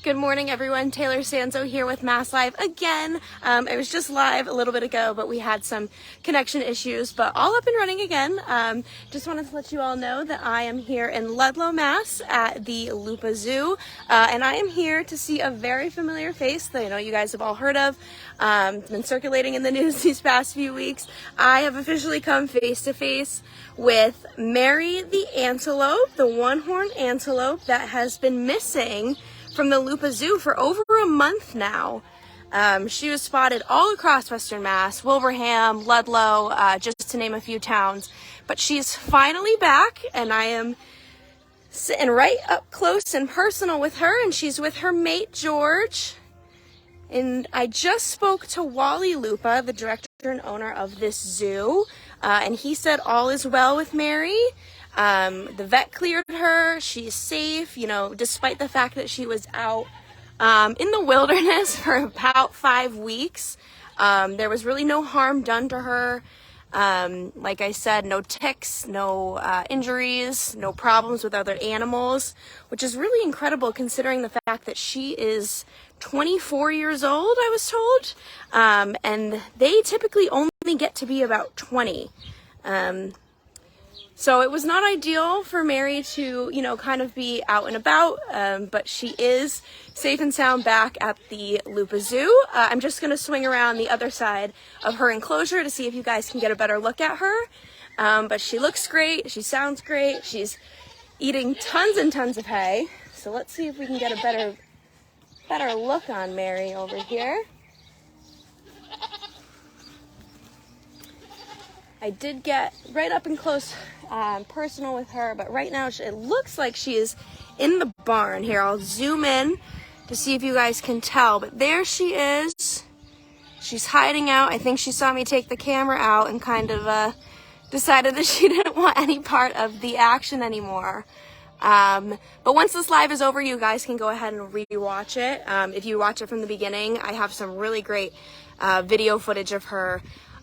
Good morning, everyone. Taylor Sanzo here with MassLive again. I was just live a little bit ago, but we had some connection issues, but all up and running again. Just wanted to let you all know that I am here in Ludlow, Mass at the Lupa Zoo, and I am here to see a very familiar face that I know you guys have all heard of. It's been circulating in the news these past few weeks. I have officially come face to face with Mary the Antelope, the one-horned antelope that has been missing from the Lupa Zoo for over a month now. She was spotted all across Western Mass, Wilbraham, Ludlow, just to name a few towns. But she's finally back, and I am sitting right up close and personal with her, and she's with her mate, George. And I just spoke to Wally Lupa, the director and owner of this zoo, and he said all is well with Mary. The vet cleared her. She's safe, you know, despite the fact that she was out in the wilderness for about 5 weeks. There was really no harm done to her. Like I said, no ticks, no injuries, no problems with other animals, which is really incredible considering the fact that she is 24 years old, I was told, and they typically only get to be about 20. So it was not ideal for Mary to, you know, kind of be out and about, but she is safe and sound back at the Lupa Zoo. I'm just going to swing around the other side of her enclosure to see if you guys can get a better look at her. But she looks great. She sounds great. She's eating tons and tons of hay. So let's see if we can get a better look on Mary over here. I did get right up and close personal with her, but right now it looks like she is in the barn. Here, I'll zoom in to see if you guys can tell, but there she is. She's hiding out. I think she saw me take the camera out and kind of decided that she didn't want any part of the action anymore. But once this live is over, you guys can go ahead and re-watch it. If you watch it from the beginning, I have some really great video footage of her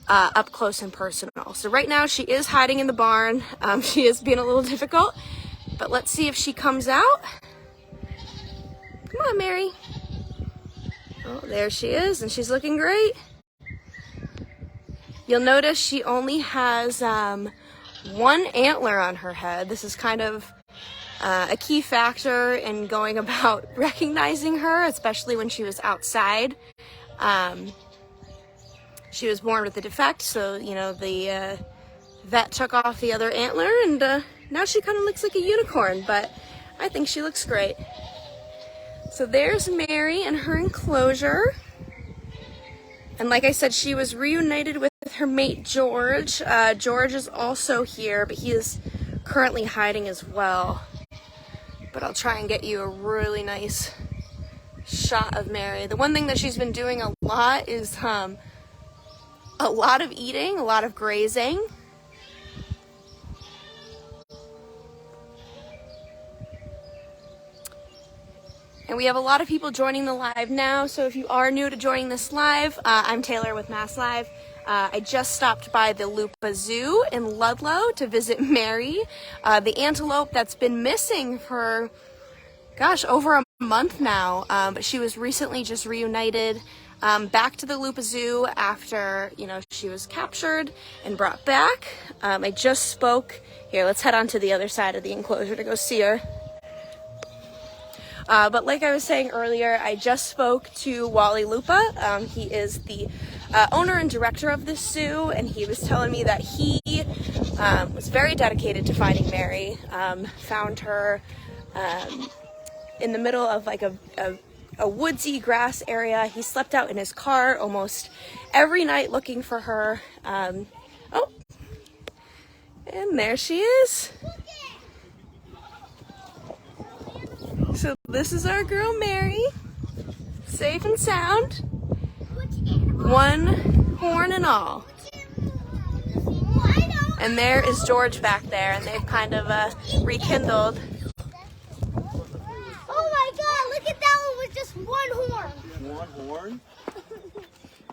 up close and personal. So right now she is hiding in the barn. She is being a little difficult, but let's see if she comes out. Come on, Mary. Oh, there she is, and she's looking great. You'll notice she only has one antler on her head. This is kind of a key factor in going about recognizing her, especially when she was outside. She was born with a defect, so, you know, the vet took off the other antler, and now she kind of looks like a unicorn, but I think she looks great. So there's Mary and her enclosure. And like I said, she was reunited with her mate, George. George is also here, but he is currently hiding as well. But I'll try and get you a really nice shot of Mary. The one thing that she's been doing a lot is a lot of eating, a lot of grazing. And we have a lot of people joining the live now, so if you are new to joining this live, I'm Taylor with MassLive. I just stopped by the Lupa Zoo in Ludlow to visit Mary, the antelope that's been missing for, gosh, over a month now. But she was recently just reunited back to the Lupa Zoo after, you know, she was captured and brought back. I just spoke. Here, let's head on to the other side of the enclosure to go see her. But like I was saying earlier, I just spoke to Wally Lupa. He is the owner and director of this zoo, and he was telling me that he was very dedicated to finding Mary. Found her in the middle of like a woodsy grass area. He slept out in his car almost every night looking for her. Oh, and there she is. So this is our girl Mary, safe and sound, one horn and all. And there is George back there, and they've kind of rekindled. Oh my God, look at that one with just one horn. One horn?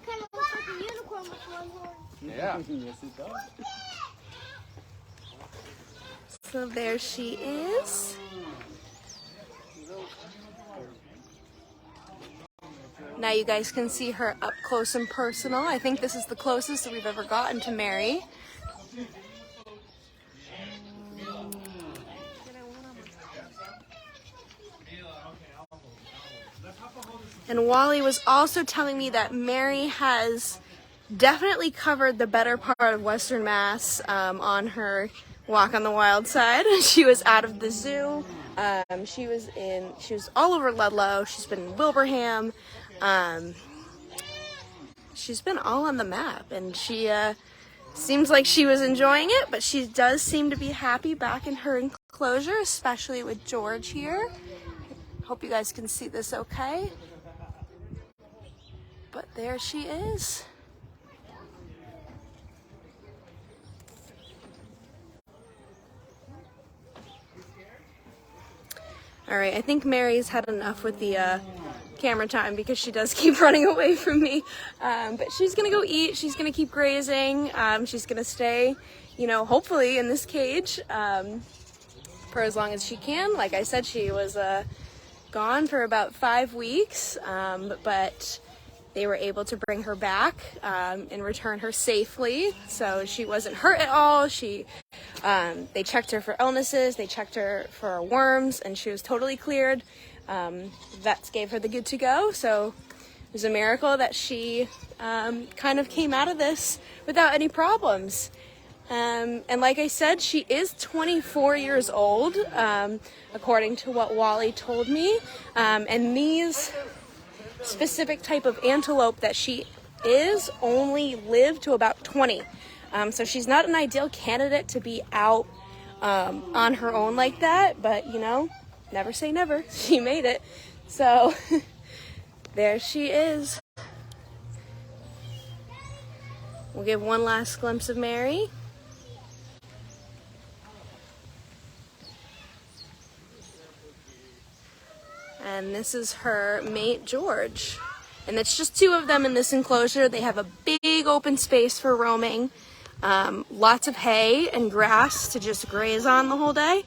Kind of looks like a unicorn with one horn. Yeah. Yes, it does. So there she is. Now you guys can see her up close and personal. I think this is the closest that we've ever gotten to Mary. And Wally was also telling me that Mary has definitely covered the better part of Western Mass on her walk on the wild side. She was out of the zoo. She was all over Ludlow. She's been in Wilbraham. She's been all on the map, and she seems like she was enjoying it, but she does seem to be happy back in her enclosure, especially with George here. Hope you guys can see this okay. But there she is. All right, I think Mary's had enough with the camera time because she does keep running away from me. But she's gonna go eat. She's gonna keep grazing. She's gonna stay, you know, hopefully in this cage for as long as she can. Like I said, she was gone for about 5 weeks, but they were able to bring her back and return her safely. So she wasn't hurt at all. They checked her for illnesses, they checked her for worms, and she was totally cleared. Vets gave her the good to go. So it was a miracle that she kind of came out of this without any problems. And like I said, she is 24 years old, according to what Wally told me. And these specific type of antelope that she is only live to about 20. So she's not an ideal candidate to be out on her own like that, but you know, never say never. She made it. So there she is. We'll give one last glimpse of Mary. And this is her mate, George. And it's just 2 of them in this enclosure. They have a big open space for roaming. Lots of hay and grass to just graze on the whole day.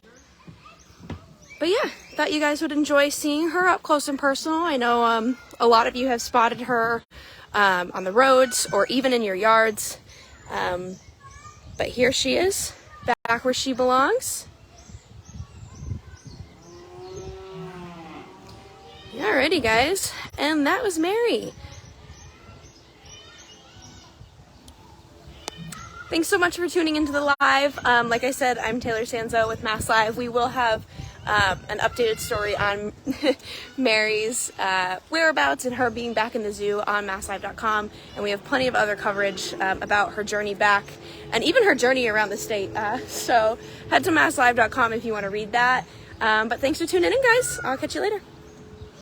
But yeah, thought you guys would enjoy seeing her up close and personal. I know a lot of you have spotted her on the roads or even in your yards. But here she is, back where she belongs. Alrighty guys, and that was Mary. Thanks so much for tuning into the live. Like I said, I'm Taylor Sanzo with MassLive. We will have an updated story on Mary's whereabouts and her being back in the zoo on MassLive.com, and we have plenty of other coverage about her journey back and even her journey around the state. So head to MassLive.com if you want to read that. But thanks for tuning in, guys. I'll catch you later.